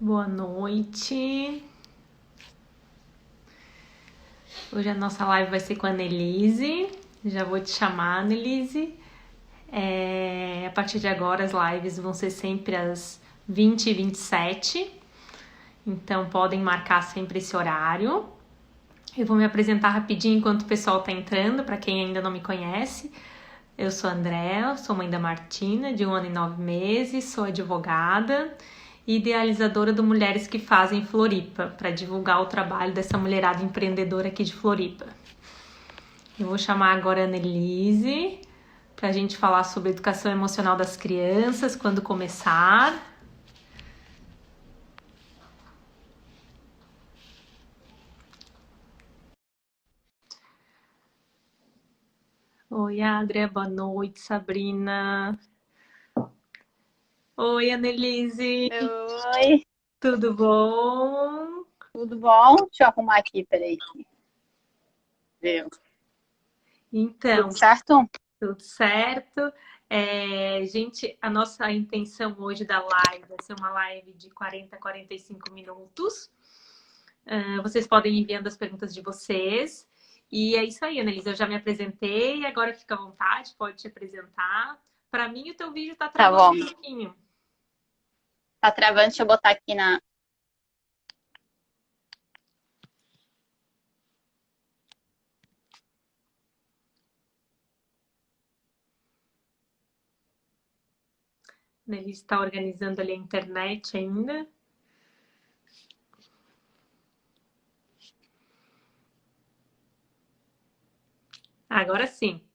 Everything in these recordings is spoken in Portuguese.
Boa noite. Hoje a nossa live vai ser com a Annelise. Já vou te chamar, Annelise. A partir de agora as lives vão ser sempre às 20h27. Então podem marcar sempre esse horário. Eu vou me apresentar rapidinho enquanto o pessoal está entrando, para quem ainda não me conhece. Eu sou a Andréa, sou mãe da Martina, de 1 ano e 9 meses, sou advogada e idealizadora do Mulheres que Fazem Floripa, para divulgar o trabalho dessa mulherada empreendedora aqui de Floripa. Eu vou chamar agora a Annelise para a gente falar sobre educação emocional das crianças, quando começar. Oi, Adria, boa noite, Sabrina. Oi, Annelise, Oi, tudo bom? tudo bom? Deixa eu arrumar aqui, peraí. Viu? Então, Tudo certo? tudo certo. Gente, a nossa intenção hoje da live vai ser uma live de 40 a 45 minutos. Vocês podem ir enviando as perguntas de vocês. E é isso aí, Annelise. Eu já me apresentei, agora fica à vontade, pode te apresentar. Para mim, o teu vídeo está Tá travando bom. um pouquinho. Tá travando, deixa eu botar aqui na. Annelise está organizando ali a internet ainda. Agora sim.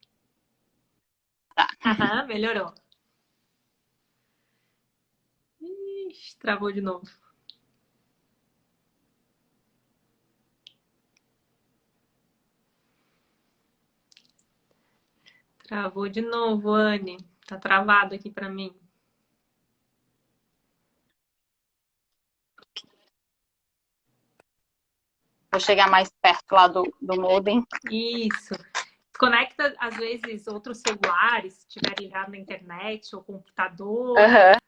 Tá. Aham, melhorou. Ixi, travou de novo. Travou de novo, Anne. Tá travado aqui para mim. Vou chegar mais perto lá do modem. Isso. Conecta, às vezes, outros celulares, se estiver ligado na internet ou computador. Aham.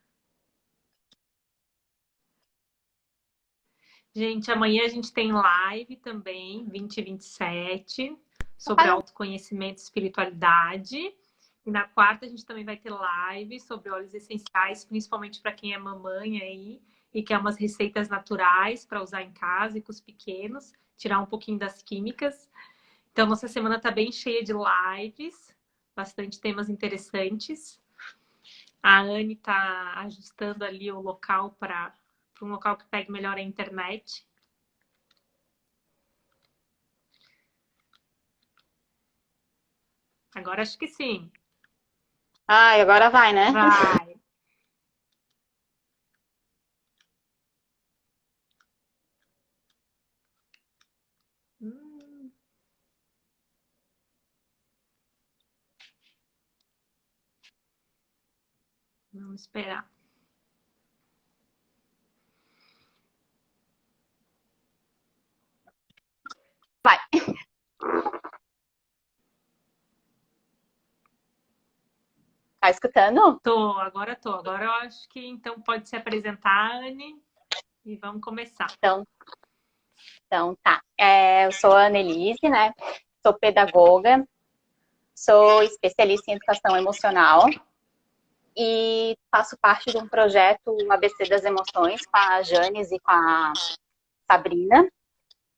Gente, amanhã a gente tem live também, 20 e 27, sobre Uhum. autoconhecimento e espiritualidade. E na quarta a gente também vai ter live sobre óleos essenciais, principalmente para quem é mamãe aí e quer umas receitas naturais para usar em casa e com os pequenos, tirar um pouquinho das químicas. Então, nossa semana está bem cheia de lives, bastante temas interessantes. A Anne está ajustando ali o local para um local que pegue melhor a internet. Agora acho que sim. Ai, agora vai, né? Vai. Hum, vamos esperar. Vai. Tá escutando? Agora tô. Agora eu acho que então pode se apresentar, Anne, e vamos começar. Então tá. Eu sou a Annelise, né? Sou pedagoga, sou especialista em educação emocional e faço parte de um projeto ABC das Emoções com a Janes e com a Sabrina.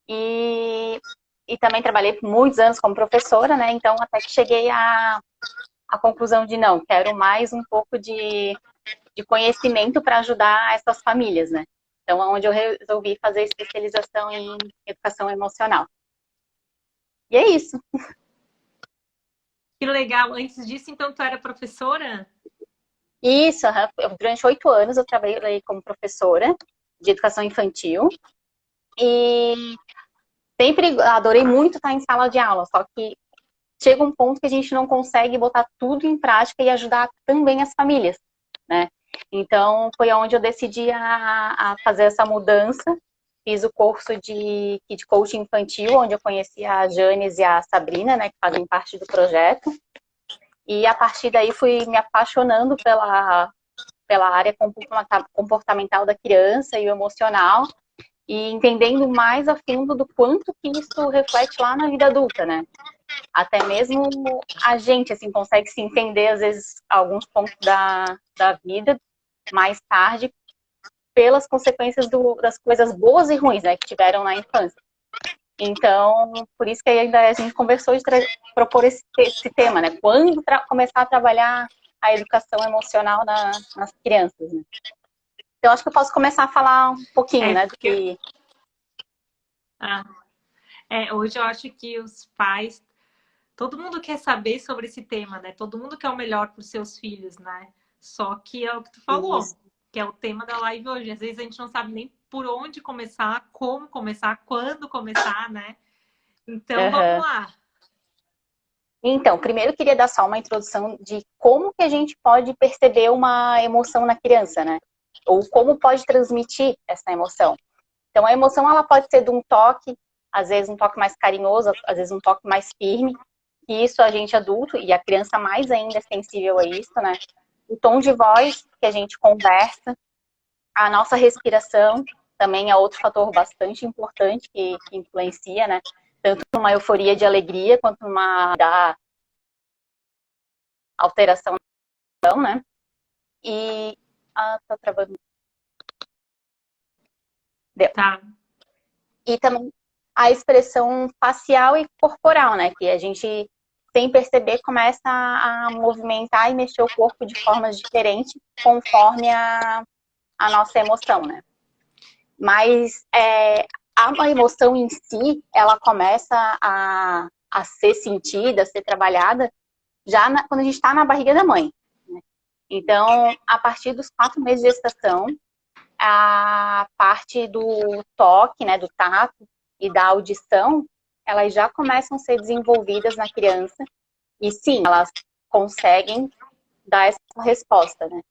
E também trabalhei por muitos anos como professora, né? Então, até que cheguei à conclusão de não, quero mais um pouco de conhecimento para ajudar essas famílias, né? Então, é onde eu resolvi fazer especialização em educação emocional. E é isso. Que legal. Antes disso, então, tu era professora? Isso, durante 8 anos eu trabalhei como professora de educação infantil e sempre adorei muito estar em sala de aula, só que chega um ponto que a gente não consegue botar tudo em prática e ajudar também as famílias, né? Então, foi onde eu decidi a fazer essa mudança. Fiz o curso de coaching infantil, onde eu conheci a Janes e a Sabrina, né, que fazem parte do projeto. E a partir daí fui me apaixonando pela área comportamental da criança e o emocional, e entendendo mais a fundo do quanto que isso reflete lá na vida adulta, né? Até mesmo a gente, assim, consegue se entender, às vezes, alguns pontos da vida mais tarde, pelas consequências das coisas boas e ruins, né, que tiveram na infância. Então, por isso que ainda a gente conversou de propor esse tema, né? Quando começar a trabalhar a educação emocional nas crianças, né? Então, acho que eu posso começar a falar um pouquinho, né? Porque... hoje eu acho que os pais, todo mundo quer saber sobre esse tema, né? Todo mundo quer o melhor para os seus filhos, né? Só que é o que tu falou, Isso. que é o tema da live hoje. Às vezes a gente não sabe nem por onde começar, como começar, quando começar, né? Então vamos lá. Então, primeiro eu queria dar só uma introdução de como que a gente pode perceber uma emoção na criança, né? Ou como pode transmitir essa emoção. Então, a emoção, ela pode ser de um toque, às vezes um toque mais carinhoso, às vezes um toque mais firme. E isso a gente adulto, e a criança mais ainda é sensível a isso, né? O tom de voz que a gente conversa, a nossa respiração também é outro fator bastante importante que influencia, né? Tanto numa euforia de alegria, quanto numa alteração, né? E... tá travando. Deu. Tá. E também a expressão facial e corporal, né? Que a gente, sem perceber, começa a movimentar e mexer o corpo de formas diferentes conforme a nossa emoção, né? Mas a emoção em si, ela começa a ser sentida, a ser trabalhada já quando a gente está na barriga da mãe. Né? Então, a partir dos 4 meses de gestação, a parte do toque, né, do tato e da audição, elas já começam a ser desenvolvidas na criança e sim, elas conseguem dar essa resposta, né?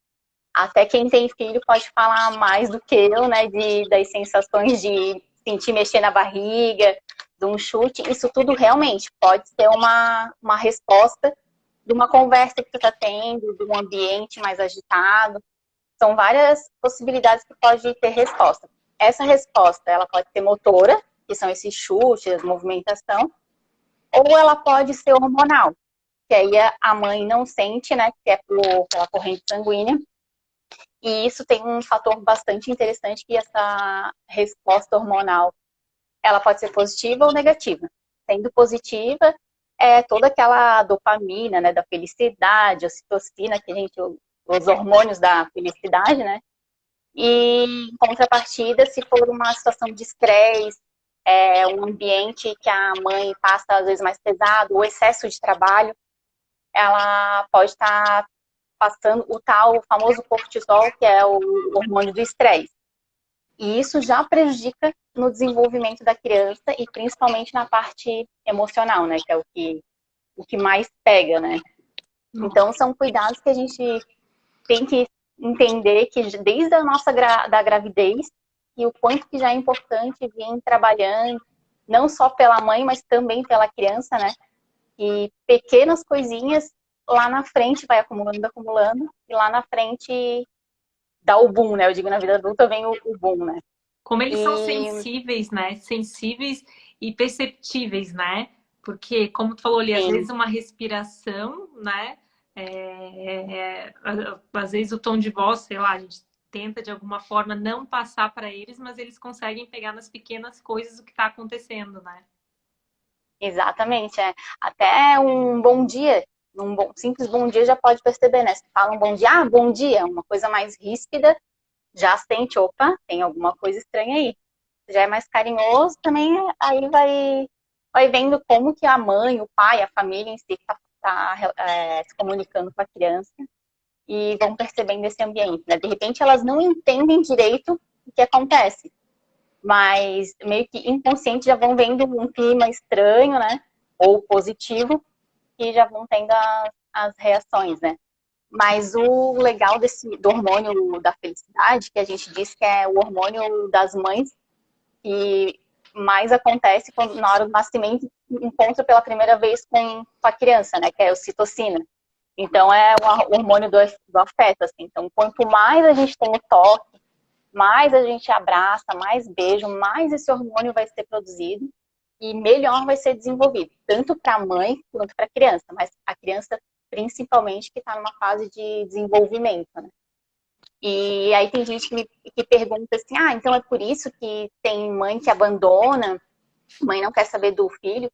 Até quem tem filho pode falar mais do que eu, né, das sensações de sentir mexer na barriga, de um chute, isso tudo realmente pode ser uma resposta de uma conversa que tu está tendo, de um ambiente mais agitado. São várias possibilidades que pode ter resposta. Essa resposta, ela pode ser motora, que são esses chutes, movimentação, ou ela pode ser hormonal, que aí a mãe não sente, né, que é pela corrente sanguínea. E isso tem um fator bastante interessante, que essa resposta hormonal, ela pode ser positiva ou negativa. Sendo positiva, é toda aquela dopamina, né, da felicidade, ocitocina, que a gente, os hormônios da felicidade, né? E, em contrapartida, se for uma situação de estresse, um ambiente que a mãe passa, às vezes, mais pesado, ou excesso de trabalho, ela pode estar passando o famoso cortisol, que é o hormônio do estresse. E isso já prejudica no desenvolvimento da criança e principalmente na parte emocional, né? Que é o que mais pega, né? Então, são cuidados que a gente tem que entender que desde a nossa da gravidez e o quanto que já é importante vir trabalhando, não só pela mãe, mas também pela criança, né? E pequenas coisinhas lá na frente vai acumulando, acumulando, e lá na frente dá o boom, né? Eu digo, na vida adulta vem o boom, né? Como eles são sensíveis, né? Sensíveis e perceptíveis, né? Porque, como tu falou ali, às vezes uma respiração, né? Às vezes o tom de voz, sei lá, a gente tenta de alguma forma não passar para eles, mas eles conseguem pegar nas pequenas coisas o que está acontecendo, né? Exatamente, até um bom dia, simples bom dia já pode perceber, né? Se fala um bom dia, bom dia, uma coisa mais ríspida, já sente, opa, tem alguma coisa estranha aí. Já é mais carinhoso também, aí vai vendo como que a mãe, o pai, a família em si está se comunicando com a criança e vão percebendo esse ambiente, né? De repente elas não entendem direito o que acontece, mas meio que inconsciente já vão vendo um clima estranho, né? Ou positivo, e já vão tendo as reações, né? Mas o legal do hormônio da felicidade, que a gente diz que é o hormônio das mães, que mais acontece quando, na hora do nascimento, encontra pela primeira vez com a criança, né? Que é a ocitocina. Então, é o hormônio do afeto, assim. Então, quanto mais a gente tem o toque, mais a gente abraça, mais beijo, mais esse hormônio vai ser produzido e melhor vai ser desenvolvido, tanto para a mãe quanto para a criança, mas a criança principalmente que está numa fase de desenvolvimento, né? E aí tem gente que pergunta assim, então é por isso que tem mãe que abandona, mãe não quer saber do filho?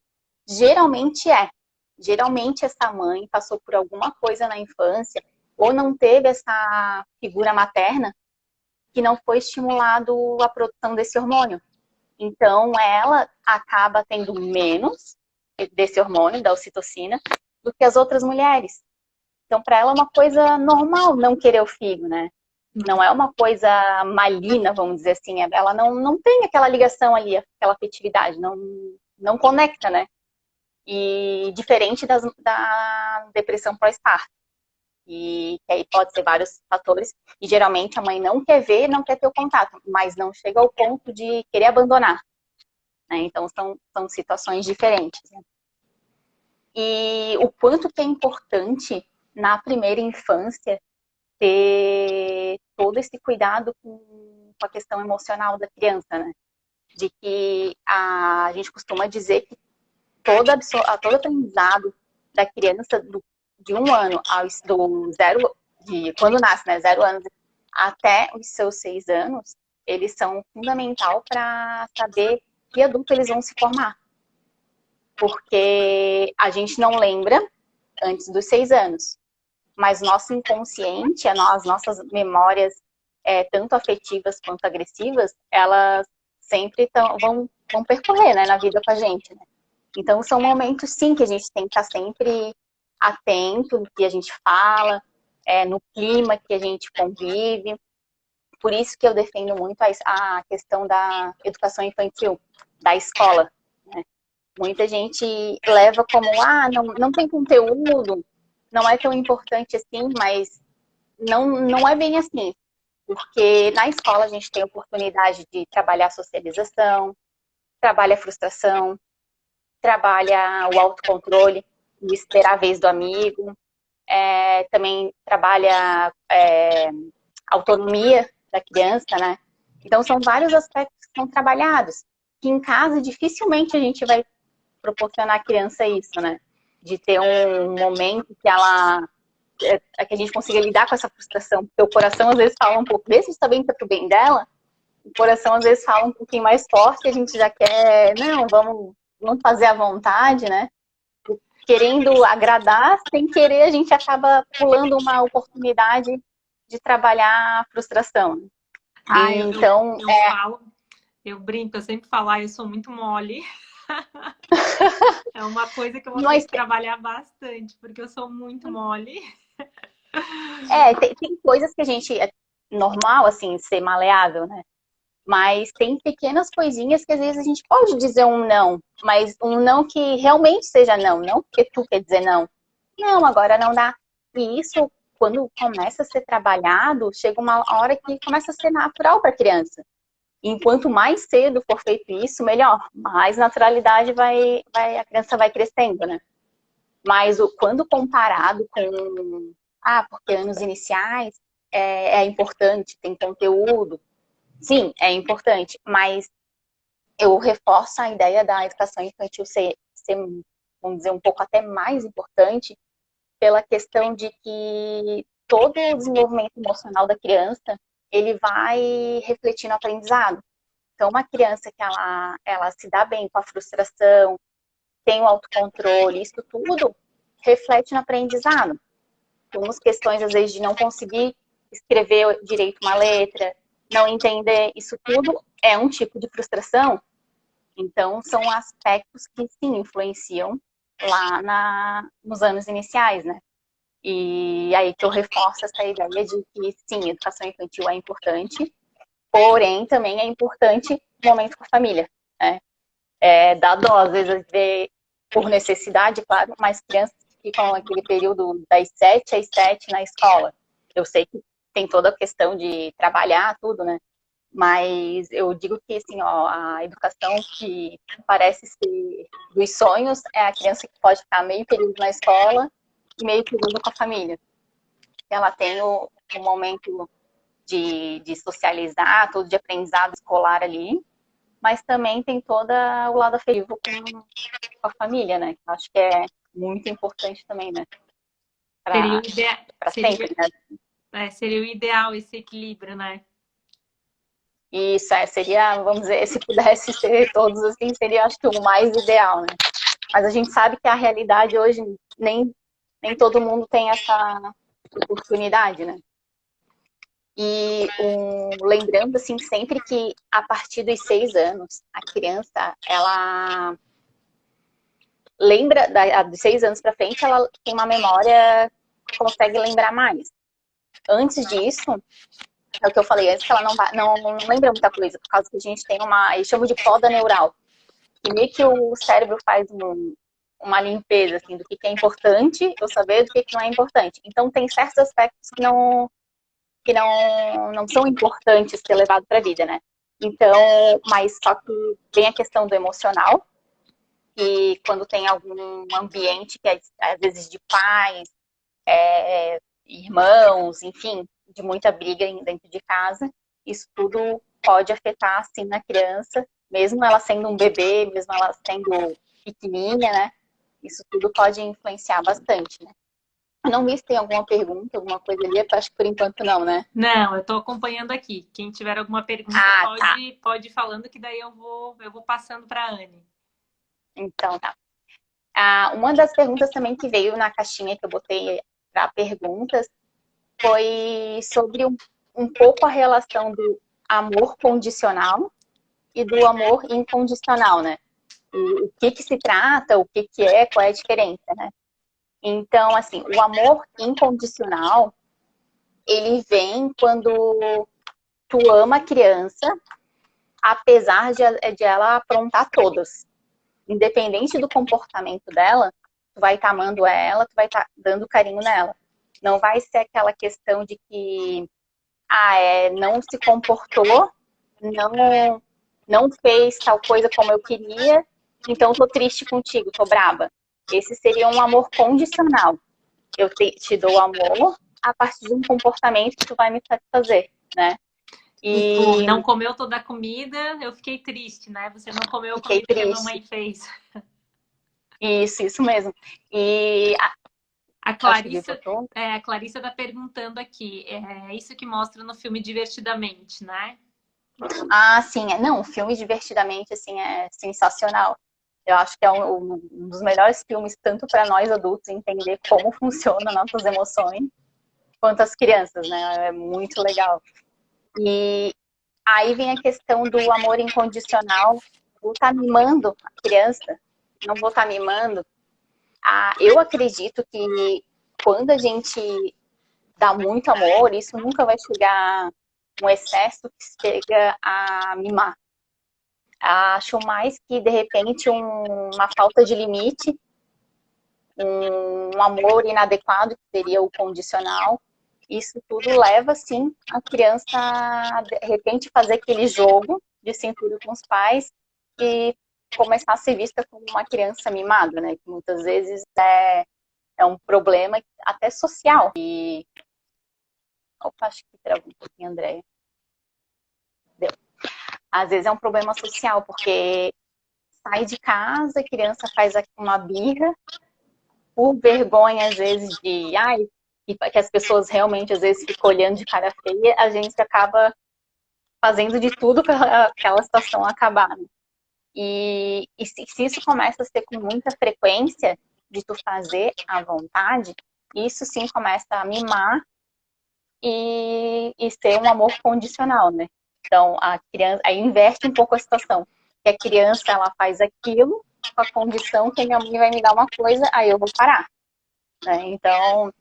Geralmente é. Geralmente essa mãe passou por alguma coisa na infância ou não teve essa figura materna que não foi estimulado a produção desse hormônio. Então, ela acaba tendo menos desse hormônio, da ocitocina, do que as outras mulheres. Então, para ela é uma coisa normal não querer o filho, né? Não é uma coisa maligna, vamos dizer assim. Ela não tem aquela ligação ali, aquela afetividade, não conecta, né? E diferente da depressão pós-parto. E que aí pode ser vários fatores. E geralmente a mãe não quer ver, não quer ter o contato, mas não chega ao ponto de querer abandonar. Né? Então são situações diferentes. Né? E o quanto que é importante na primeira infância ter todo esse cuidado com a questão emocional da criança, né? De que a gente costuma dizer que todo aprendizado da criança de 1 ano do zero, quando nasce, né, 0 anos, até os seus 6 anos, eles são fundamental para saber que adulto eles vão se formar. Porque a gente não lembra antes dos 6 anos, mas nosso inconsciente, as nossas memórias, tanto afetivas quanto agressivas, elas sempre vão percorrer, né, na vida com a gente, né? Então, são momentos, sim, que a gente tem que estar sempre atento no que a gente fala, no clima que a gente convive. Por isso que eu defendo muito a questão da educação infantil, da escola. Né? Muita gente leva como, não tem conteúdo, não é tão importante assim, mas não é bem assim. Porque na escola a gente tem a oportunidade de trabalhar a socialização, trabalha a frustração, trabalha o autocontrole e esperar a vez do amigo, também trabalha autonomia da criança, né? Então são vários aspectos que são trabalhados, que em casa dificilmente a gente vai proporcionar à criança isso, né? De ter um momento que que a gente consiga lidar com essa frustração, porque o coração às vezes fala um pouco, desse está bem, tá pro bem dela, o coração às vezes fala um pouquinho mais forte, a gente já quer, não, vamos fazer à vontade, né? Querendo agradar, sem querer a gente acaba pulando uma oportunidade de trabalhar a frustração. Então, eu brinco, eu sempre falo, eu sou muito mole. É uma coisa que eu vou ter que trabalhar bastante, porque eu sou muito mole. Tem coisas que a gente é normal, assim, ser maleável, né? Mas tem pequenas coisinhas que às vezes a gente pode dizer um não, mas um não que realmente seja não porque tu quer dizer não. Não, agora não dá. E isso, quando começa a ser trabalhado, chega uma hora que começa a ser natural para a criança. E quanto mais cedo for feito isso, melhor. Mais naturalidade a criança vai crescendo, né? Mas quando comparado com, porque anos iniciais é importante, tem conteúdo. Sim, é importante, mas eu reforço a ideia da educação infantil ser, vamos dizer, um pouco até mais importante pela questão de que todo o desenvolvimento emocional da criança, ele vai refletir no aprendizado. Então, uma criança que ela se dá bem com a frustração, tem o autocontrole, isso tudo reflete no aprendizado. Temos questões, às vezes, de não conseguir escrever direito uma letra, não entender, isso tudo é um tipo de frustração. Então, são aspectos que, sim, influenciam lá nos anos iniciais, né? E aí que eu reforço essa ideia de que, sim, educação infantil é importante, porém, também é importante o momento com a família, né? Dá dó, às vezes, ver por necessidade, claro, mas crianças que ficam naquele período das 7 às 7 na escola. Eu sei que tem toda a questão de trabalhar, tudo, né? Mas eu digo que, assim, a educação que parece ser dos sonhos é a criança que pode ficar meio período na escola e meio que usa com a família. Ela tem o momento de socializar, todo de aprendizado escolar ali, mas também tem todo o lado afetivo com a família, né? Acho que é muito importante também, né? Seria Para seria, sempre, né? seria o ideal esse equilíbrio, né? Isso, seria, vamos dizer, se pudesse ser todos assim, seria acho que o mais ideal, né? Mas a gente sabe que a realidade hoje nem todo mundo tem essa oportunidade, né? E lembrando, assim, sempre que a partir dos 6 anos, a criança, ela lembra, dos 6 anos para frente, ela tem uma memória, consegue lembrar mais. Antes disso, é o que eu falei antes, que ela não lembra muita coisa, por causa que a gente tem eu chamo de poda neural, que meio que o cérebro faz uma limpeza, assim, do que é importante, eu saber do que não é importante. Então, tem certos aspectos que não são importantes ser levado para a vida, né? Então, mas só que vem a questão do emocional, e quando tem algum ambiente que é, às vezes, de pais, irmãos, enfim, de muita briga dentro de casa, isso tudo pode afetar, assim, na criança, mesmo ela sendo um bebê, mesmo ela sendo pequenininha, né? Isso tudo pode influenciar bastante, né? Eu não vi se tem alguma pergunta, alguma coisa ali, acho que por enquanto não, né? Não, eu estou acompanhando aqui. Quem tiver alguma pergunta Ah, tá. pode ir falando que daí eu vou passando para a Anne. Então, tá. Uma das perguntas também que veio na caixinha que eu botei para perguntas foi sobre um pouco a relação do amor condicional e do amor incondicional, né? O que se trata, o que é, qual é a diferença, né? Então, assim, o amor incondicional, ele vem quando tu ama a criança, apesar de ela aprontar todas. Independente do comportamento dela, tu vai estar amando ela, tu vai estar dando carinho nela. Não vai ser aquela questão de que não se comportou, não fez tal coisa como eu queria, então tô triste contigo, tô braba. Esse seria um amor condicional. Eu te dou amor a partir de um comportamento que tu vai me satisfazer, né? Tipo, E não comeu toda a comida, eu fiquei triste, né? Você não comeu a fiquei comida que a triste. mamãe fez. Isso mesmo. E A acho que Clarissa, botou. a Clarissa tá perguntando aqui, é isso que mostra no filme Divertidamente, né? Sim. Não, o filme Divertidamente, assim, é sensacional. Eu acho que é um dos melhores filmes, tanto para nós adultos entender como funcionam nossas emoções, quanto as crianças, né? É muito legal. E aí vem a questão do amor incondicional. Vou estar mimando a criança, não vou estar mimando. Eu acredito que quando a gente dá muito amor, isso nunca vai chegar um excesso que chega a mimar. Acho mais que, de repente, uma falta de limite, um amor inadequado, que seria o condicional. Isso tudo leva, sim, a criança a, de repente, fazer aquele jogo de cintura com os pais e começar a ser vista como uma criança mimada, né? Que muitas vezes é um problema até social. Opa, acho que travou um pouquinho, Andréia. Deu. Às vezes é um problema social, porque sai de casa, a criança faz uma birra, por vergonha, às vezes, que as pessoas realmente, às vezes, ficam olhando de cara feia, a gente acaba fazendo de tudo para aquela situação acabar. Né? E se isso começa a ser com muita frequência, de tu fazer à vontade, isso sim começa a mimar e ser um amor condicional, né? Então, a criança, aí inverte um pouco a situação. Que a criança, ela faz aquilo com a condição que a minha mãe vai me dar uma coisa, aí eu vou parar. Né? Então,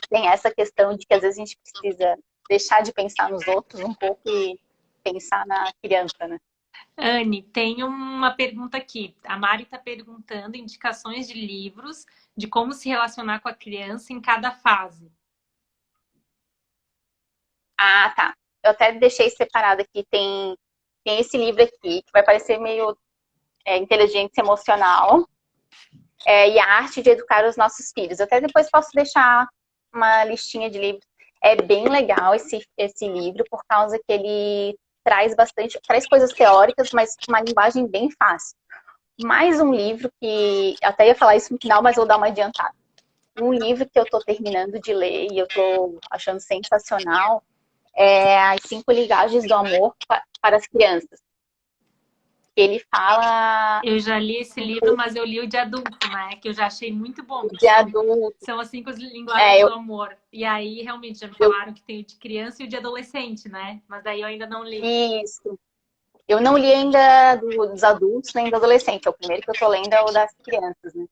tem essa questão de que às vezes a gente precisa deixar de pensar nos outros um pouco e pensar na criança, né? Anne, tem uma pergunta aqui. A Mari está perguntando indicações de livros de como se relacionar com a criança em cada fase. Tá. Eu até deixei separado aqui, tem esse livro aqui, que vai parecer meio inteligência emocional, e a arte de educar os nossos filhos. Até depois posso deixar uma listinha de livros. É bem legal esse livro, por causa que ele traz coisas teóricas, mas com uma linguagem bem fácil. Mais um livro que, até ia falar isso no final, mas vou dar uma adiantada. Um livro que eu estou terminando de ler e eu estou achando sensacional é As 5 Linguagens do Amor para as Crianças. Ele fala... Eu já li esse livro, mas eu li o de adulto, né? Que eu já achei muito bom. De adulto. São as 5 linguagens do amor. E aí, realmente, já me falaram que tem o de criança e o de adolescente, né? Mas daí eu ainda não li. Isso. Eu não li ainda dos adultos nem do adolescente. O primeiro que eu tô lendo é o das crianças, né?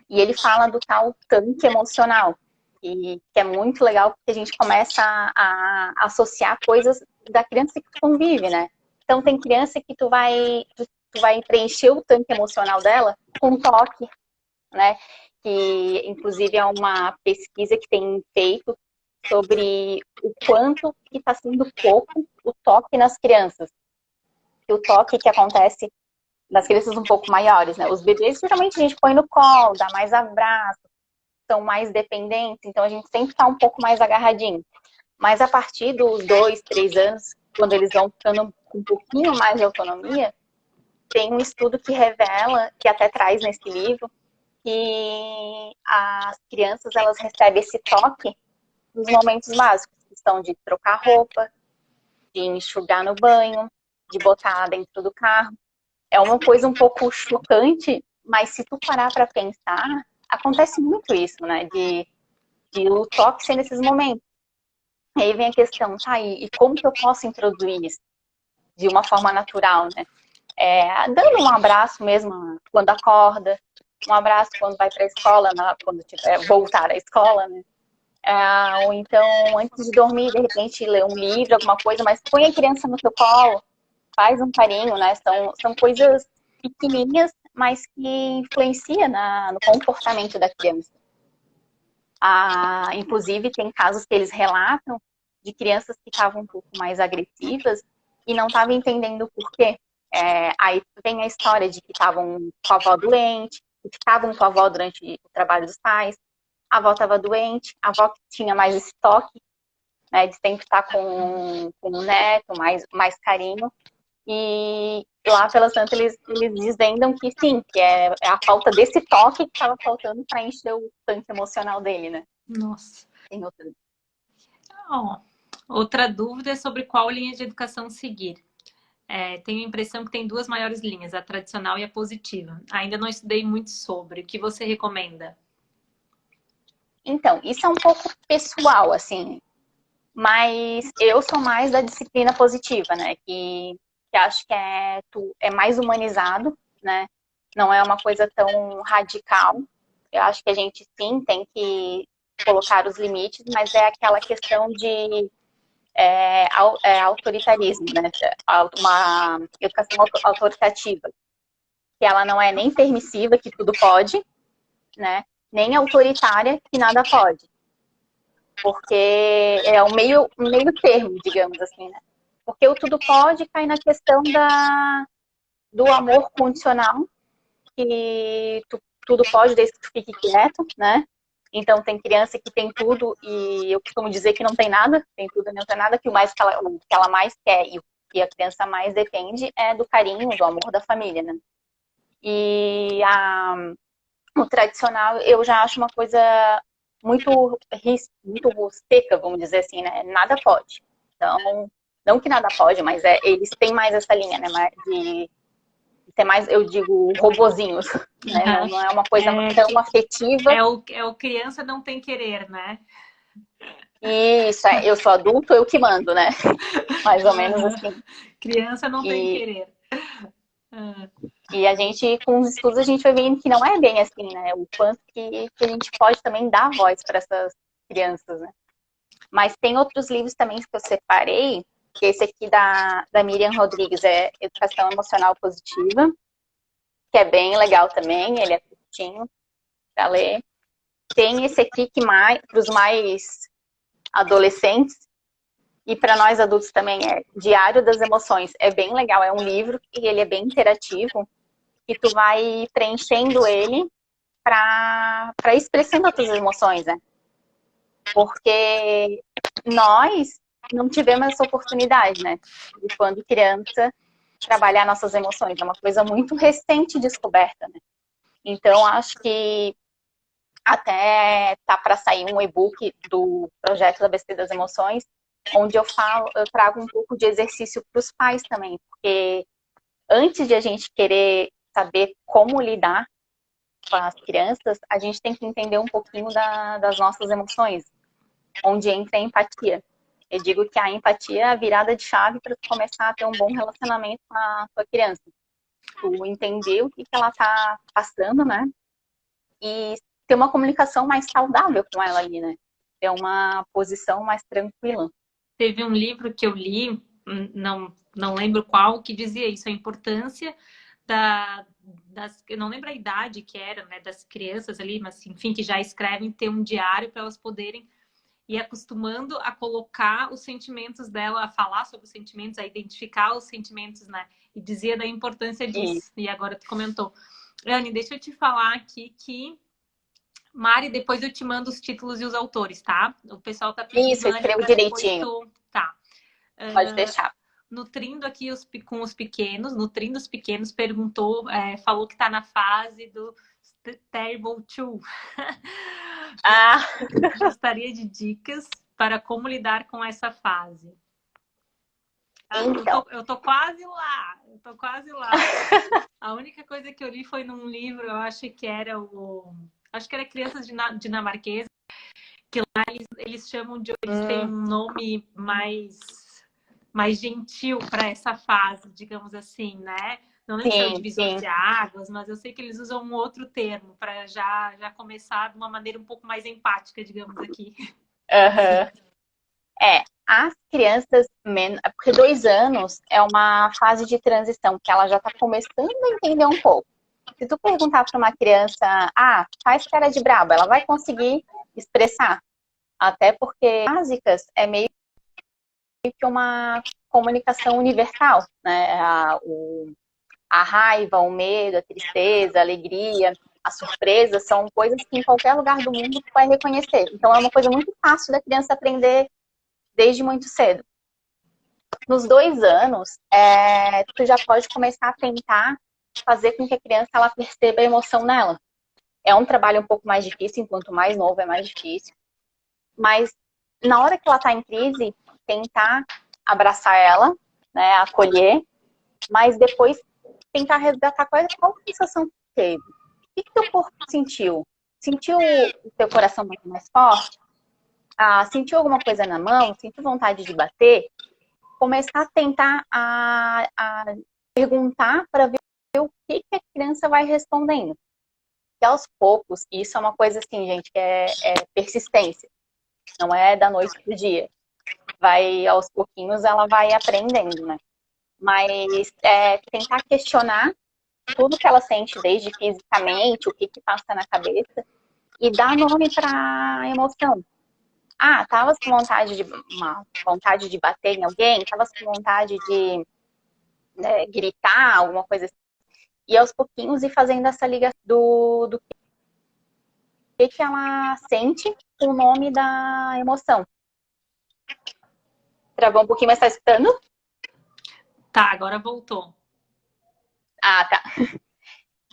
E ele fala do tal tanque emocional, que é muito legal, porque a gente começa a associar coisas da criança que tu convive, né? Então tem criança que tu vai preencher o tanque emocional dela com toque, né? Que inclusive é uma pesquisa que tem feito sobre o quanto que está sendo pouco o toque nas crianças. E o toque que acontece nas crianças um pouco maiores, né? Os bebês, geralmente, a gente põe no colo, dá mais abraço, são mais dependentes, então a gente sempre tá um pouco mais agarradinho. Mas a partir dos 2, 3 anos, quando eles vão ficando com um pouquinho mais de autonomia, tem um estudo que revela, que até traz nesse livro, que as crianças, elas recebem esse toque nos momentos básicos, que estão de trocar roupa, de enxugar no banho, de botar dentro do carro. É uma coisa um pouco chocante, mas se tu parar para pensar, acontece muito isso, né? De o toque ser nesses momentos. E aí vem a questão, tá, e como que eu posso introduzir isso de uma forma natural, né? Dando um abraço mesmo quando acorda, um abraço quando vai para a escola, quando tiver voltar à escola, né? Ou então, antes de dormir, de repente, ler um livro, alguma coisa, mas põe a criança no teu colo, faz um carinho, né? São coisas pequenininhas, mas que influenciam no comportamento da criança. Inclusive, tem casos que eles relatam de crianças que estavam um pouco mais agressivas e não estavam entendendo o porquê. Aí vem a história de que estavam com a avó doente, que ficavam com a avó durante o trabalho dos pais, a avó estava doente, a avó que tinha mais estoque, né, de sempre estar com o neto, mais carinho. E lá pelas tantas eles desvendam que sim, que é a falta desse toque que estava faltando para encher o tanque emocional dele, né? Nossa. Tem outra. Outra dúvida é sobre qual linha de educação seguir. Tenho a impressão que tem 2 maiores linhas, a tradicional e a positiva. Ainda não estudei muito sobre. O que você recomenda? Então, isso é um pouco pessoal, assim, mas eu sou mais da disciplina positiva, né? Que acho que é mais humanizado, né? Não é uma coisa tão radical. Eu acho que a gente sim tem que colocar os limites, mas é aquela questão de autoritarismo, né? Uma educação autoritativa, que ela não é nem permissiva, que tudo pode, né? Nem autoritária, que nada pode. Porque é um meio termo, digamos assim, né? Porque o tudo pode cai na questão do amor condicional, que tudo pode desde que tu fique quieto, né? Então tem criança que tem tudo e eu costumo dizer que não tem nada, tem tudo e não tem nada, que o que ela mais quer e o que a criança mais depende é do carinho, do amor da família, né? E o tradicional eu já acho uma coisa muito seca, vamos dizer assim, né? Nada pode. Então, não que nada pode, mas eles têm mais essa linha, né? De ter mais, eu digo, robozinhos, né? Não é uma coisa tão afetiva. É o criança não tem querer, né? Isso, eu sou adulto, eu que mando, né? Mais ou menos assim. Criança não tem querer. E a gente, com os estudos, a gente vai vendo que não é bem assim, né? O quanto que a gente pode também dar voz para essas crianças, né? Mas tem outros livros também que eu separei, que esse aqui da Miriam Rodrigues é Educação Emocional Positiva, que é bem legal também, ele é curtinho para ler. Tem esse aqui que para os mais adolescentes e para nós adultos também é Diário das Emoções. É bem legal, é um livro e ele é bem interativo e tu vai preenchendo ele para expressando outras emoções, né? Porque nós não tivemos essa oportunidade, né? De quando criança trabalhar nossas emoções. É uma coisa muito recente descoberta, né? Então, acho que até tá para sair um e-book do projeto da Besteira das Emoções, onde eu trago um pouco de exercício para os pais também, porque antes de a gente querer saber como lidar com as crianças, a gente tem que entender um pouquinho das nossas emoções, onde entra a empatia. Eu digo que a empatia é a virada de chave para começar a ter um bom relacionamento com a sua criança. Tu entender o que ela está passando, né? E ter uma comunicação mais saudável com ela ali, né? Ter uma posição mais tranquila. Teve um livro que eu li, não lembro qual, que dizia isso, a importância eu não lembro a idade que era, né, das crianças ali, mas enfim, que já escrevem, ter um diário para elas poderem ir acostumando a colocar os sentimentos dela, a falar sobre os sentimentos, a identificar os sentimentos, né? E dizia da importância disso. E agora tu comentou. Anne, deixa eu te falar aqui que Mari, depois eu te mando os títulos e os autores, tá? O pessoal tá pedindo, isso, eu Anne, escrevo pra depois direitinho. Tá. Pode deixar. Nutrindo aqui com os pequenos, Nutrindo os Pequenos, perguntou, falou que tá na fase do Terrible Two. Gostaria de dicas para como lidar com essa fase. Então. Eu tô quase lá. A única coisa que eu li foi num livro, eu acho que era acho que era Crianças Dinamarquesas, que lá eles chamam de, eles têm um nome mais gentil para essa fase, digamos assim, né? Não lembro se é o divisor de águas, mas eu sei que eles usam um outro termo para já começar de uma maneira um pouco mais empática, digamos aqui. As crianças, porque 2 anos é uma fase de transição, que ela já está começando a entender um pouco. Se tu perguntar para uma criança, faz cara de braba, ela vai conseguir expressar. Até porque básicas é meio que uma comunicação universal, né? A raiva, o medo, a tristeza, a alegria, a surpresa são coisas que em qualquer lugar do mundo tu vai reconhecer. Então é uma coisa muito fácil da criança aprender desde muito cedo. Nos 2 anos, tu já pode começar a tentar fazer com que a criança ela perceba a emoção nela. É um trabalho um pouco mais difícil, enquanto mais novo é mais difícil. Mas na hora que ela está em crise, tentar abraçar ela, né, acolher, mas depois tentar resgatar qual a sensação que teve. O que teu corpo sentiu? Sentiu o teu coração muito mais forte? Sentiu alguma coisa na mão? Sentiu vontade de bater? Começar a tentar a perguntar para ver o que a criança vai respondendo. E aos poucos, isso é uma coisa assim, gente, que é persistência. Não é da noite pro dia. Aos pouquinhos, ela vai aprendendo, né? Mas tentar questionar tudo que ela sente, desde fisicamente, o que passa na cabeça, e dar nome para a emoção. Tava com uma vontade de bater em alguém, tava com vontade de gritar, alguma coisa assim. E aos pouquinhos ir fazendo essa ligação do que ela sente com o nome da emoção. Travou um pouquinho, mas tá escutando? Tá, agora voltou. Tá.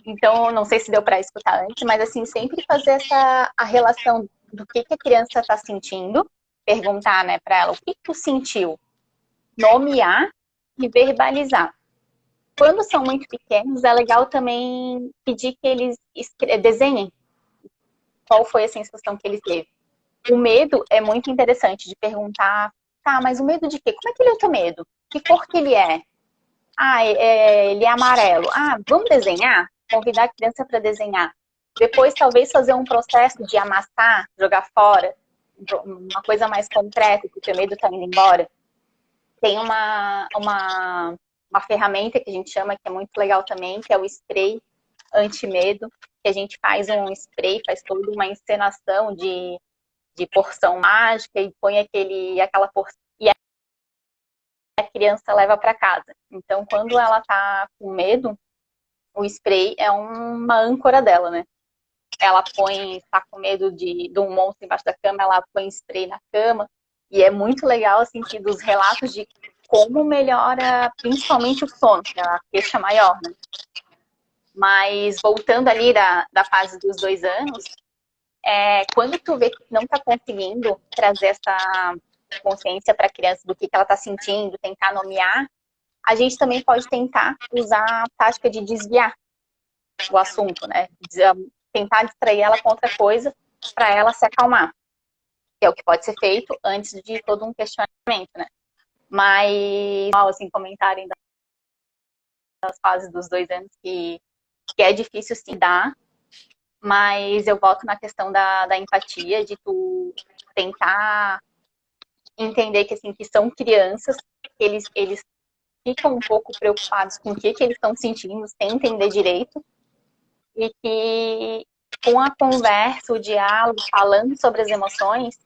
Então, não sei se deu para escutar antes, mas assim, sempre fazer a relação do que a criança está sentindo, perguntar, né, para ela o que tu sentiu, nomear e verbalizar. Quando são muito pequenos, é legal também pedir que eles desenhem qual foi a sensação que ele teve. O medo é muito interessante de perguntar, mas o medo de quê? Como é que ele é o teu medo? Que cor que ele é? Ele é amarelo. Vamos desenhar? Convidar a criança para desenhar. Depois, talvez, fazer um processo de amassar, jogar fora. Uma coisa mais concreta, que o teu medo está indo embora. Tem uma ferramenta que a gente chama, que é muito legal também, que é o spray anti-medo, que a gente faz um spray, faz toda uma encenação de porção mágica e põe aquela porção e a criança leva para casa. Então, quando ela tá com medo, o spray é uma âncora dela, né? ela põe, está com medo de um monstro embaixo da cama, ela põe spray na cama. E é muito legal, assim, que dos relatos de como melhora principalmente o sono, que é a queixa maior, né? Mas voltando ali da fase dos 2 anos, quando tu vê que não está conseguindo trazer essa consciência para a criança do que ela está sentindo, tentar nomear, a gente também pode tentar usar a tática de desviar o assunto, né? Tentar distrair ela com outra coisa para ela se acalmar, que é o que pode ser feito antes de todo um questionamento, né? Mas, assim, comentarem das fases dos 2 anos que é difícil sim dar, mas eu volto na questão da empatia, de tu tentar entender que, assim, que são crianças, eles ficam um pouco preocupados com o que eles estão sentindo, sem entender direito, e que com a conversa, o diálogo, falando sobre as emoções,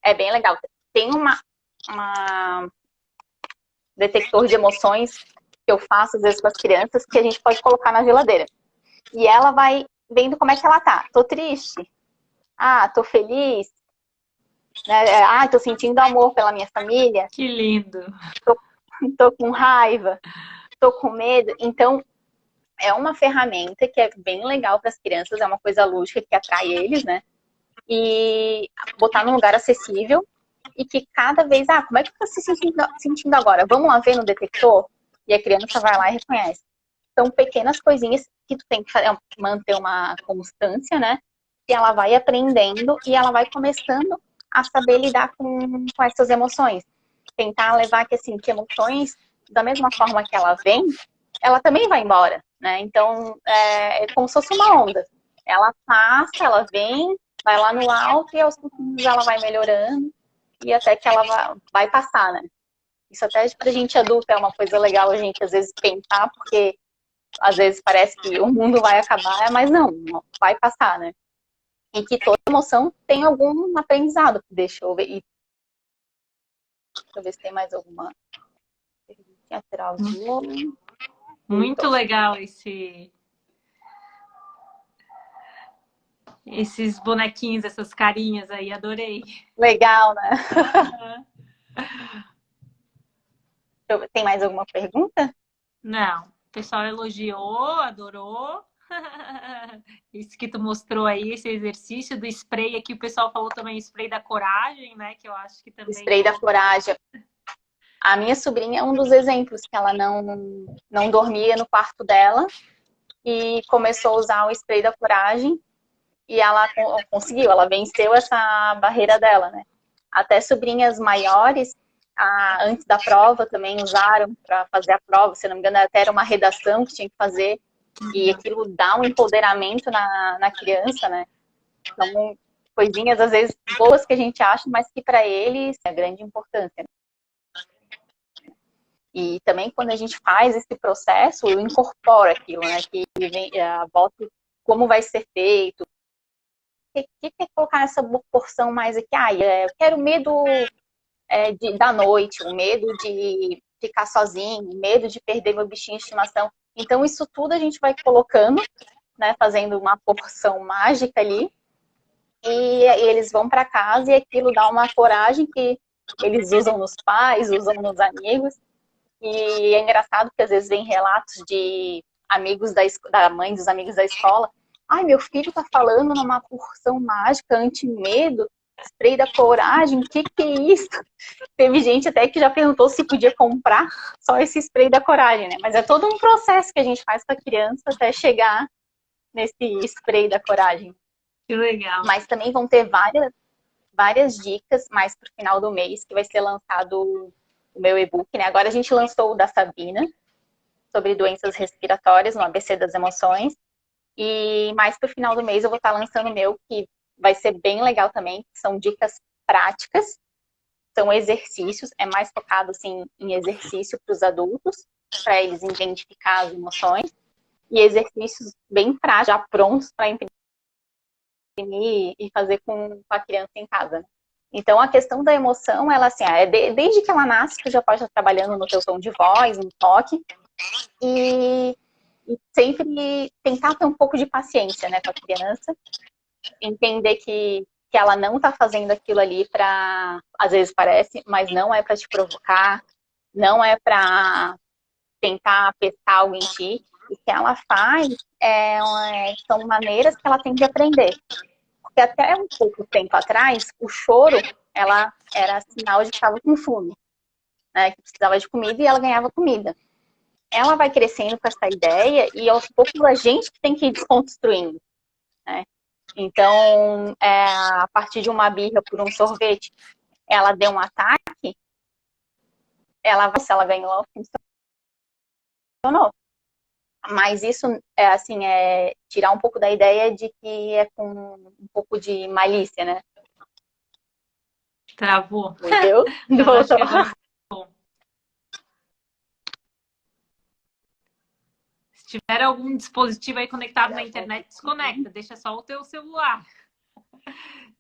é bem legal. Tem uma detector de emoções que eu faço às vezes com as crianças, que a gente pode colocar na geladeira. E ela vai vendo como é que ela tá. Tô triste. Ah, tô feliz. Né? Ah, tô sentindo amor pela minha família. Que lindo. Tô com raiva. Tô com medo. Então, é uma ferramenta que é bem legal para as crianças, é uma coisa lúdica que atrai eles, né? E botar num lugar acessível e que cada vez, como é que tá se sentindo agora? Vamos lá ver no detector? E a criança vai lá e reconhece. São pequenas coisinhas que tu tem que manter uma constância, né? Que ela vai aprendendo e ela vai começando a saber lidar com essas emoções. Tentar levar que, assim, que emoções, da mesma forma que ela vem, ela também vai embora, né? Então, é como se fosse uma onda. Ela passa, ela vem, vai lá no alto e aos pouquinhos ela vai melhorando e até que ela vai passar, né? Isso até pra gente adulta é uma coisa legal a gente às vezes pensar, porque às vezes parece que o mundo vai acabar, mas não, vai passar, né? E que toda emoção tem algum aprendizado. Deixa eu ver. Deixa eu ver se tem mais alguma perguntinha. Travou. Muito legal esses bonequinhos, essas carinhas aí, adorei. Legal, né? Tem mais alguma pergunta? Não, o pessoal elogiou, adorou. Isso que tu mostrou aí, esse exercício do spray aqui, o pessoal falou também spray da coragem, né? Que eu acho que também. Spray da coragem. A minha sobrinha é um dos exemplos, que ela não dormia no quarto dela e começou a usar o spray da coragem e ela conseguiu, ela venceu essa barreira dela, né? Até sobrinhas maiores, antes da prova, também usaram para fazer a prova, se não me engano, até era uma redação que tinha que fazer, e aquilo dá um empoderamento na criança, né? Então, coisinhas, às vezes, boas que a gente acha, mas que para eles é grande importância. Né? E também, quando a gente faz esse processo, eu incorporo aquilo, né? Que vem, volta como vai ser feito, que é colocar essa porção mais aqui? Eu quero medo da noite, o medo de ficar sozinho, o medo de perder meu bichinho de estimação. Então, isso tudo a gente vai colocando, né, fazendo uma porção mágica ali, e eles vão para casa e aquilo dá uma coragem que eles usam nos pais, usam nos amigos. E é engraçado que às vezes vem relatos de amigos da mãe dos amigos da escola. Ai, meu filho tá falando numa porção mágica anti-medo, spray da coragem, o que é isso? Teve gente até que já perguntou se podia comprar só esse spray da coragem, né? Mas é todo um processo que a gente faz com a criança até chegar nesse spray da coragem. Que legal. Mas também vão ter várias dicas mais pro final do mês, que vai ser lançado o meu e-book, né? Agora a gente lançou o da Sabina, sobre doenças respiratórias no ABC das emoções. E mais pro final do mês eu vou estar lançando o meu, que vai ser bem legal também. São dicas práticas, são exercícios, é mais focado assim, em exercício para os adultos, para eles identificar as emoções. E exercícios bem práticos, já prontos para imprimir e fazer com a criança em casa. Né? Então, a questão da emoção, ela assim, desde que ela nasce, tu já pode estar trabalhando no teu tom de voz, no toque, e sempre tentar ter um pouco de paciência, né, com a criança, entender que ela não tá fazendo aquilo ali pra, às vezes parece, mas não é pra te provocar, não é pra tentar pescar algo em ti. O que ela faz são maneiras que ela tem de aprender. Porque até um pouco tempo atrás, o choro, ela era sinal de que estava com fome, né? Que precisava de comida e ela ganhava comida. Ela vai crescendo com essa ideia e aos poucos a gente tem que ir desconstruindo, né? Então, a partir de uma birra por um sorvete, ela deu um ataque, se ela ganhou, funcionou. Mas isso é tirar um pouco da ideia de que é com um pouco de malícia, né? Travou. Entendeu? Voltou. Se tiver algum dispositivo aí conectado na internet, desconecta. Deixa só o teu celular.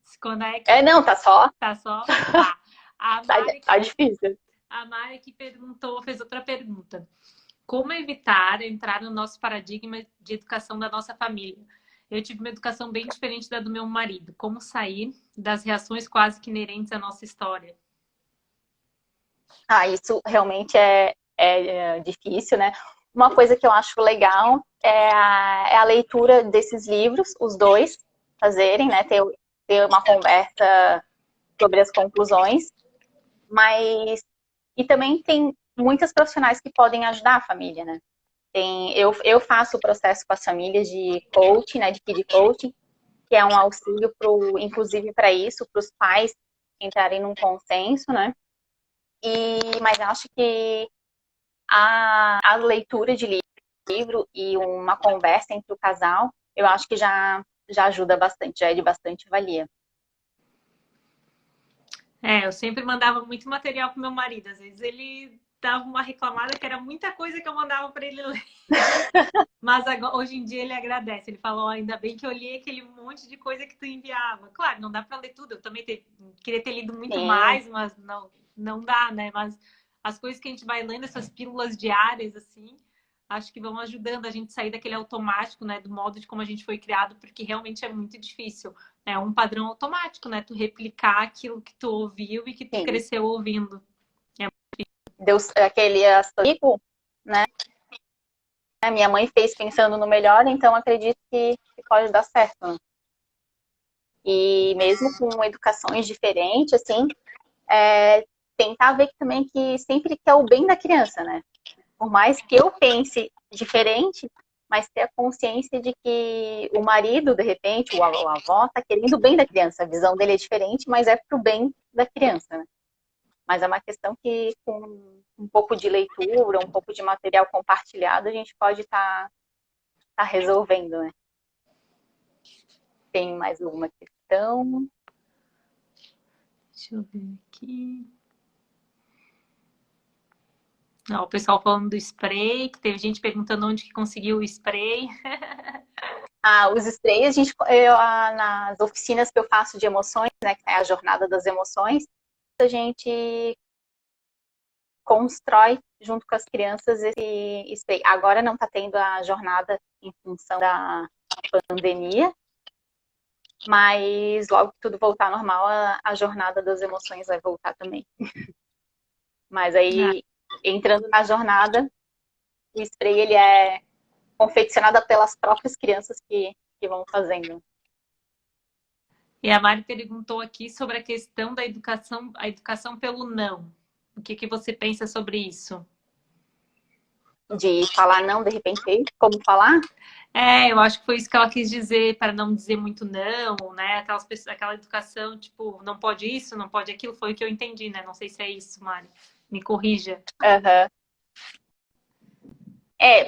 Desconecta. Não, tá só. Tá só? Tá. Tá difícil. A Mari que fez outra pergunta. Como evitar entrar no nosso paradigma de educação da nossa família? Eu tive uma educação bem diferente da do meu marido. Como sair das reações quase que inerentes à nossa história? Isso realmente é difícil, né? Uma coisa que eu acho legal é a leitura desses livros, os dois fazerem, né? Ter uma conversa sobre as conclusões. E também tem muitas profissionais que podem ajudar a família, né? Eu faço o processo com as famílias de coaching, né? De kid coaching, que é um auxílio inclusive para isso, para os pais entrarem num consenso, né? Mas acho que a leitura de livro e uma conversa entre o casal, eu acho que já ajuda bastante, já é de bastante valia. Eu sempre mandava muito material pro meu marido. Às vezes ele dava uma reclamada que era muita coisa que eu mandava para ele ler. Mas agora, hoje em dia ele agradece. Ele falou, ainda bem que eu li aquele monte de coisa que tu enviava. Claro, não dá para ler tudo. Eu também queria ter lido muito mais, mas não dá, né? Mas as coisas que a gente vai lendo, essas pílulas diárias, assim, acho que vão ajudando a gente a sair daquele automático, né? Do modo de como a gente foi criado, porque realmente é muito difícil. É um padrão automático, né? Tu replicar aquilo que tu ouviu e que tu cresceu ouvindo. Deu aquele asterisco, né? Minha mãe fez pensando no melhor, então acredito que pode dar certo. Né? E mesmo com educações diferentes, assim, tentar ver também que sempre quer o bem da criança, né? Por mais que eu pense diferente, mas ter a consciência de que o marido, de repente, ou a avó, está querendo o bem da criança. A visão dele é diferente, mas é para o bem da criança, né? Mas é uma questão que, com um pouco de leitura, um pouco de material compartilhado, a gente pode estar resolvendo, né? Tem mais alguma questão? Deixa eu ver aqui. O pessoal falando do spray, que teve gente perguntando onde que conseguiu o spray. Os sprays, nas oficinas que eu faço de emoções, né, que é a jornada das emoções, a gente constrói junto com as crianças esse spray. Agora não está tendo a jornada em função da pandemia, mas logo que tudo voltar ao normal, a jornada das emoções vai voltar também. Mas aí, entrando na jornada, o spray ele é confeccionado pelas próprias crianças que vão fazendo. E a Mari perguntou aqui sobre a questão da educação, a educação pelo não. O que você pensa sobre isso? De falar não, de repente, como falar? Eu acho que foi isso que ela quis dizer, para não dizer muito não, né? Aquela educação, tipo, não pode isso, não pode aquilo, foi o que eu entendi, né? Não sei se é isso, Mari. Me corrija. Uhum.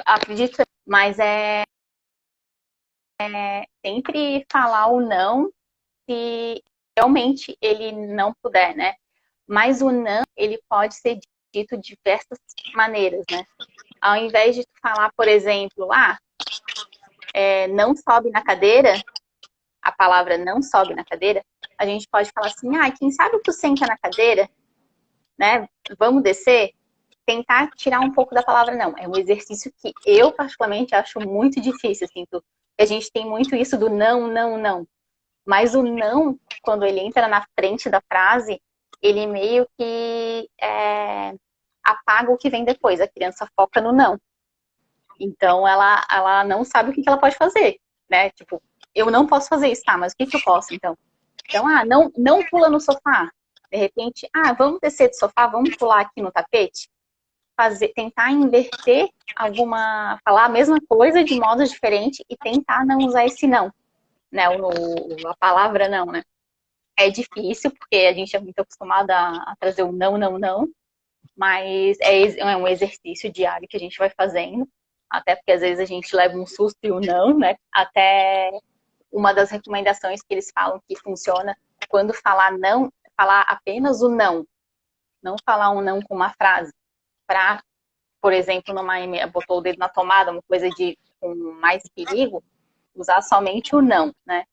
Acredito, mas sempre falar o não se realmente ele não puder, né? Mas o não, ele pode ser dito de diversas maneiras, né? Ao invés de falar, por exemplo, não sobe na cadeira, a palavra não sobe na cadeira, a gente pode falar assim, quem sabe tu senta na cadeira, né? Vamos descer? Tentar tirar um pouco da palavra não. É um exercício que eu, particularmente, acho muito difícil, assim, a gente tem muito isso do não, não, não. Mas o não, quando ele entra na frente da frase, ele meio que apaga o que vem depois. A criança foca no não. Então, ela não sabe o que ela pode fazer, né? Tipo, eu não posso fazer isso, tá? Mas o que eu posso, então? Então, não pula no sofá. De repente, vamos descer do sofá, vamos pular aqui no tapete? Tentar inverter falar a mesma coisa de modo diferente e tentar não usar esse não, né? A palavra não, né? É difícil, porque a gente é muito acostumado a trazer o não, não, não, mas é um exercício diário que a gente vai fazendo, até porque às vezes a gente leva um susto e o não, né? Até uma das recomendações que eles falam que funciona quando falar não, falar apenas o não falar um não com uma frase, para, por exemplo, botou o dedo na tomada, uma coisa com mais perigo, usar somente o não, né?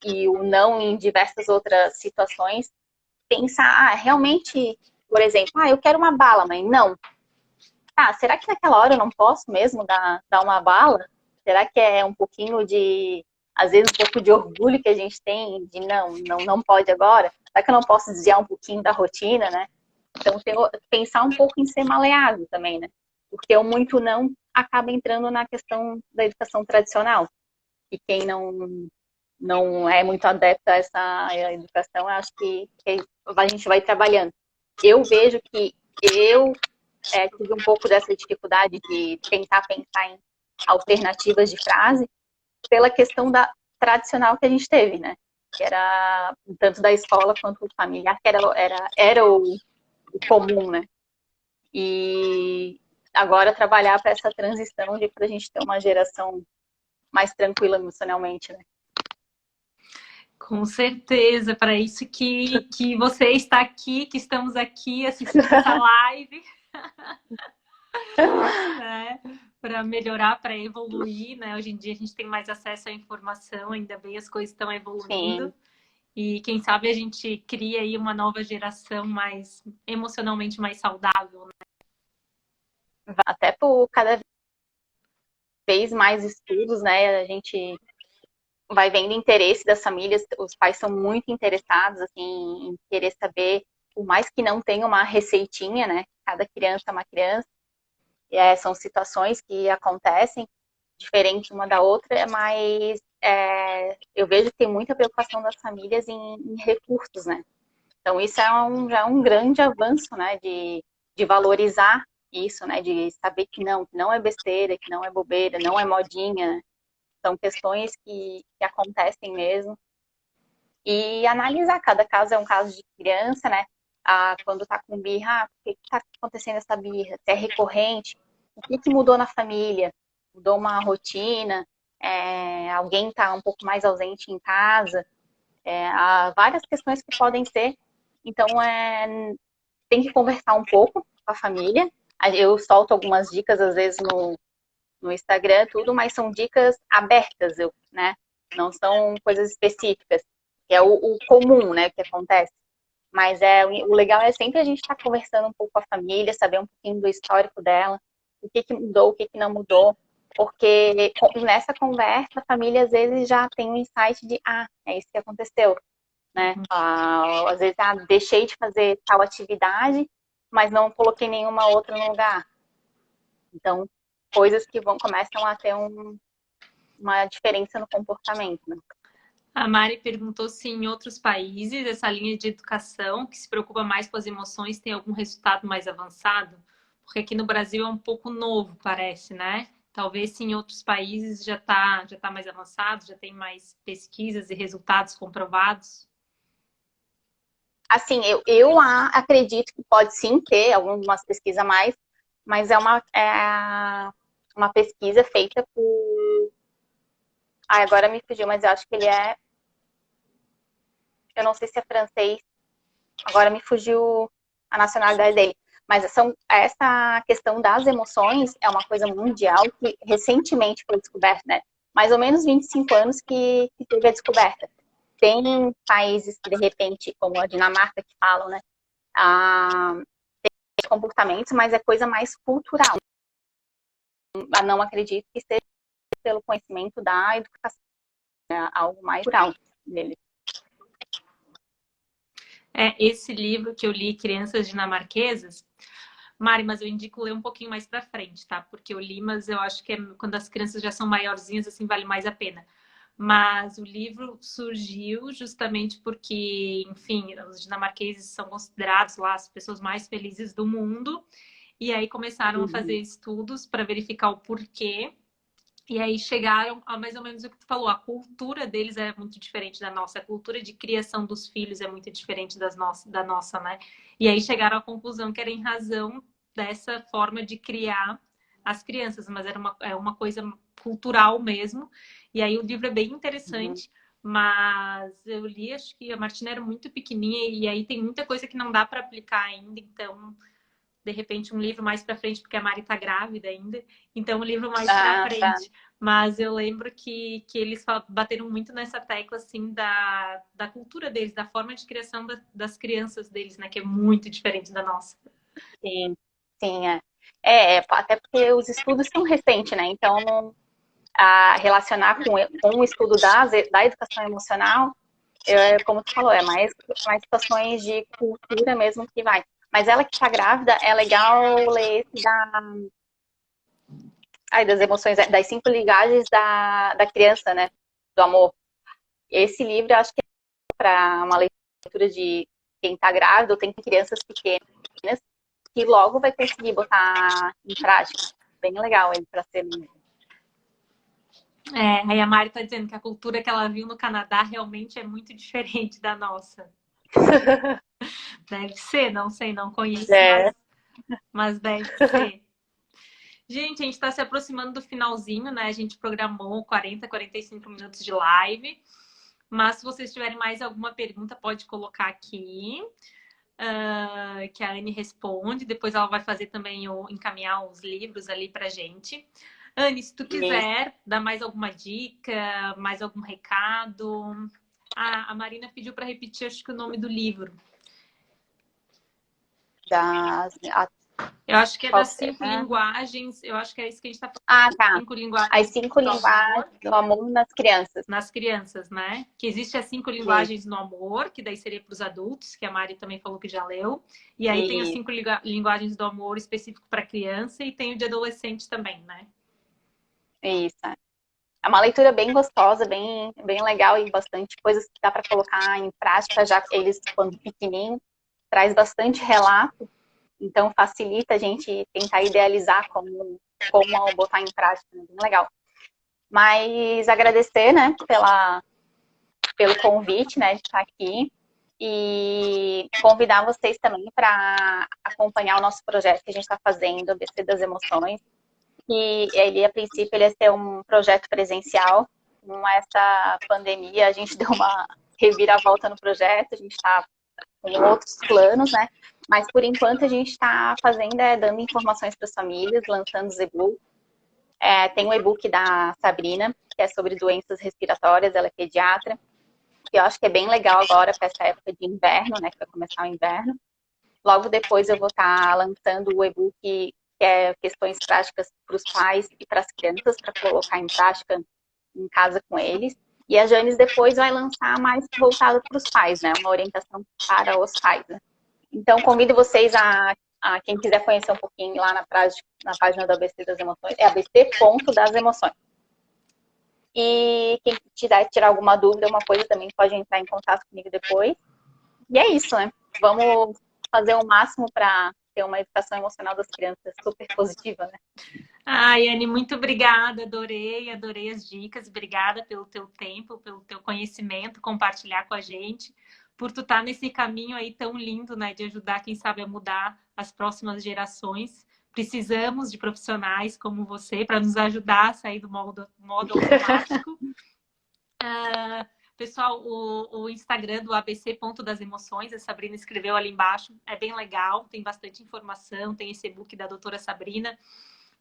E o não em diversas outras situações, pensar, realmente, por exemplo, eu quero uma bala, mãe, não. Será que naquela hora eu não posso mesmo dar uma bala? Será que é um pouquinho às vezes um pouco de orgulho que a gente tem de não pode agora? Será que eu não posso desviar um pouquinho da rotina, né? Então, pensar um pouco em ser maleável também, né? Porque o muito não acaba entrando na questão da educação tradicional. E quem não é muito adepto a essa educação, eu acho que a gente vai trabalhando. Eu vejo que eu tive um pouco dessa dificuldade de tentar pensar em alternativas de frase pela questão da tradicional que a gente teve, né? Que era tanto da escola quanto do familiar, que era o comum, né? E agora trabalhar para essa transição para a gente ter uma geração mais tranquila emocionalmente, né? Com certeza, para isso que você está aqui, que estamos aqui assistindo essa live, né? Para melhorar, para evoluir, né? Hoje em dia a gente tem mais acesso à informação, ainda bem as coisas estão evoluindo. Sim. E quem sabe a gente cria aí uma nova geração mais emocionalmente mais saudável, né? Até por cada vez mais estudos, né? A gente vai vendo interesse das famílias, os pais são muito interessados assim, em querer saber, por mais que não tenha uma receitinha, né? Cada criança é uma criança, são situações que acontecem diferente uma da outra, mas eu vejo que tem muita preocupação das famílias em recursos, né? Então isso já é um grande avanço, né? De valorizar isso, né? De saber que não é besteira, que não é bobeira, não é modinha, são questões que acontecem mesmo. E analisar, cada caso é um caso de criança, né? Quando tá com birra, por que tá acontecendo essa birra? Se é recorrente, o que mudou na família? Mudou uma rotina? Alguém tá um pouco mais ausente em casa? Há várias questões que podem ser. Então, tem que conversar um pouco com a família. Eu solto algumas dicas, às vezes, no Instagram, tudo, mas são dicas abertas, né? Não são coisas específicas, que é o comum, né, que acontece. Mas o legal é sempre a gente estar conversando um pouco com a família, saber um pouquinho do histórico dela, o que mudou, o que não mudou, porque nessa conversa a família às vezes já tem um insight de, é isso que aconteceu, né? Às vezes, deixei de fazer tal atividade, mas não coloquei nenhuma outra no lugar. Então, coisas que começam a ter uma diferença no comportamento, né? A Mari perguntou se em outros países essa linha de educação, que se preocupa mais com as emoções, tem algum resultado mais avançado? Porque aqui no Brasil é um pouco novo, parece, né? Talvez se em outros países já tá mais avançado, já tem mais pesquisas e resultados comprovados. Assim, eu acredito que pode sim ter algumas pesquisas a mais, mas é uma pesquisa feita por... agora me fugiu, mas eu acho que ele eu não sei se é francês, agora me fugiu a nacionalidade dele. Mas essa questão das emoções é uma coisa mundial que recentemente foi descoberta, né? Mais ou menos 25 anos que teve a descoberta. Tem países que, de repente, como a Dinamarca, que falam, né? Tem comportamentos, mas é coisa mais cultural. Eu não acredito que seja pelo conhecimento da educação. algo mais rural dele. Esse livro que eu li, Crianças Dinamarquesas, Mari, mas eu indico ler um pouquinho mais pra frente, tá? Porque eu li, mas eu acho que quando as crianças já são maiorzinhas, assim, vale mais a pena. Mas o livro surgiu justamente porque, enfim, os dinamarqueses são considerados lá as pessoas mais felizes do mundo. E aí começaram a fazer estudos para verificar o porquê. E aí chegaram a mais ou menos o que tu falou. A cultura deles é muito diferente da nossa. A cultura de criação dos filhos é muito diferente da nossa, né? E aí chegaram à conclusão que era em razão dessa forma de criar as crianças. Mas é uma coisa cultural mesmo. E aí o livro é bem interessante. Mas eu li, acho que a Martina era muito pequenininha. E aí tem muita coisa que não dá para aplicar ainda. Então de repente um livro mais para frente, porque a Mari tá grávida ainda, então um livro mais para frente. Mas eu lembro que eles bateram muito nessa tecla, assim, da cultura deles, da forma de criação das crianças deles, né? Que é muito diferente da nossa. Sim, sim, até porque os estudos são recentes, né? Então, relacionar com o estudo da educação emocional, como tu falou, mais situações de cultura mesmo que vai. Mas ela que está grávida, é legal ler esse das emoções, das 5 linguagens da criança, né? Do amor. Esse livro, eu acho que é para uma leitura de quem está grávido, ou tem crianças pequenas, que logo vai conseguir botar em prática. Bem legal ele para ser lido. Aí a Mari tá dizendo que a cultura que ela viu no Canadá realmente é muito diferente da nossa. Deve ser, não sei, não conheço, mas deve ser. Gente, a gente está se aproximando do finalzinho, né? A gente programou 40, 45 minutos de live. Mas se vocês tiverem mais alguma pergunta, pode colocar aqui. Que a Anne responde. Depois ela vai fazer também encaminhar os livros ali pra gente. Anne, se tu quiser dar mais alguma dica, mais algum recado. A Marina pediu para repetir, acho que o nome do livro. Eu acho que é das 5 linguagens. Eu acho que é isso que a gente está falando. Tá. 5 linguagens. As 5 linguagens do amor nas crianças. Nas crianças, né? Que existe as 5 linguagens no amor, que daí seria para os adultos, que a Mari também falou que já leu. E aí tem as 5 linguagens do amor específico para criança e tem o de adolescente também, né? Isso. É uma leitura bem gostosa, bem legal e bastante coisas que dá para colocar em prática, já que eles, quando pequenininho, traz bastante relato, então facilita a gente tentar idealizar como botar em prática, né? Bem legal. Mas agradecer, né, pelo convite, né, de estar aqui e convidar vocês também para acompanhar o nosso projeto que a gente está fazendo, ABC das Emoções. E ele, a princípio, ele ia ser um projeto presencial. Com essa pandemia, a gente deu uma reviravolta no projeto, a gente está com outros planos, né? Mas, por enquanto, a gente está fazendo, dando informações para as famílias, lançando os e-books. Tem o e-book da Sabrina, que é sobre doenças respiratórias, ela é pediatra, que eu acho que é bem legal agora para essa época de inverno, né? Que vai começar o inverno. Logo depois eu vou estar lançando o e-book que é questões práticas para os pais e para as crianças, para colocar em prática em casa com eles. E a Janes depois vai lançar mais voltado para os pais, né? Uma orientação para os pais, né? Então, convido vocês a quem quiser conhecer um pouquinho lá na página do ABC das Emoções, é abc.das-emoções. E quem quiser tirar alguma dúvida, uma coisa, também pode entrar em contato comigo depois. E é isso, né? Vamos fazer o máximo para ter uma educação emocional das crianças super positiva, né? Ai, Anne, muito obrigada, adorei as dicas, obrigada pelo teu tempo, pelo teu conhecimento, compartilhar com a gente, por tu estar nesse caminho aí tão lindo, né, de ajudar, quem sabe, a mudar as próximas gerações. Precisamos de profissionais como você para nos ajudar a sair do modo automático. Pessoal, o Instagram do ABC.das Emoções, a Sabrina escreveu ali embaixo, é bem legal, tem bastante informação, tem esse e-book da doutora Sabrina,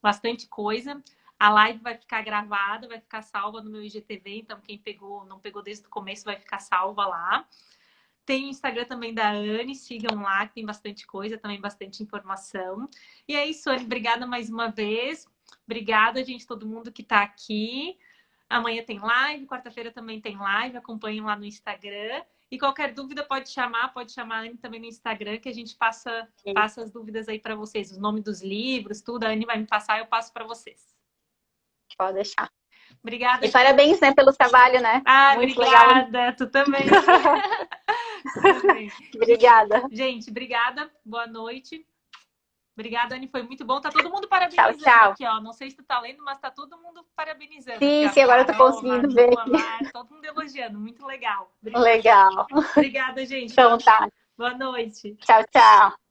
bastante coisa. A live vai ficar gravada, vai ficar salva no meu IGTV, então quem não pegou desde o começo vai ficar salva lá. Tem o Instagram também da Anne, sigam lá, que tem bastante coisa, também bastante informação. E é isso, Anne, obrigada mais uma vez. Obrigada, gente, todo mundo que está aqui. Amanhã tem live, quarta-feira também tem live, acompanhem lá no Instagram. E qualquer dúvida pode chamar a Anne também no Instagram, que a gente passa as dúvidas aí para vocês. O nome dos livros, tudo, a Anne vai me passar, eu passo para vocês. Pode deixar. Obrigada. E parabéns, né, pelo trabalho, né? Muito obrigada. Legal. Tu também. Obrigada. Gente, obrigada. Boa noite. Obrigada, Anne. Foi muito bom. Tá todo mundo parabenizando tchau. Aqui, ó. Não sei se tu tá lendo, mas tá todo mundo parabenizando. Sim, aqui, sim, agora eu tô conseguindo ver. Todo mundo elogiando. Muito legal. Obrigada. Legal. Obrigada, gente. Então tá. Boa noite. Tchau, tchau.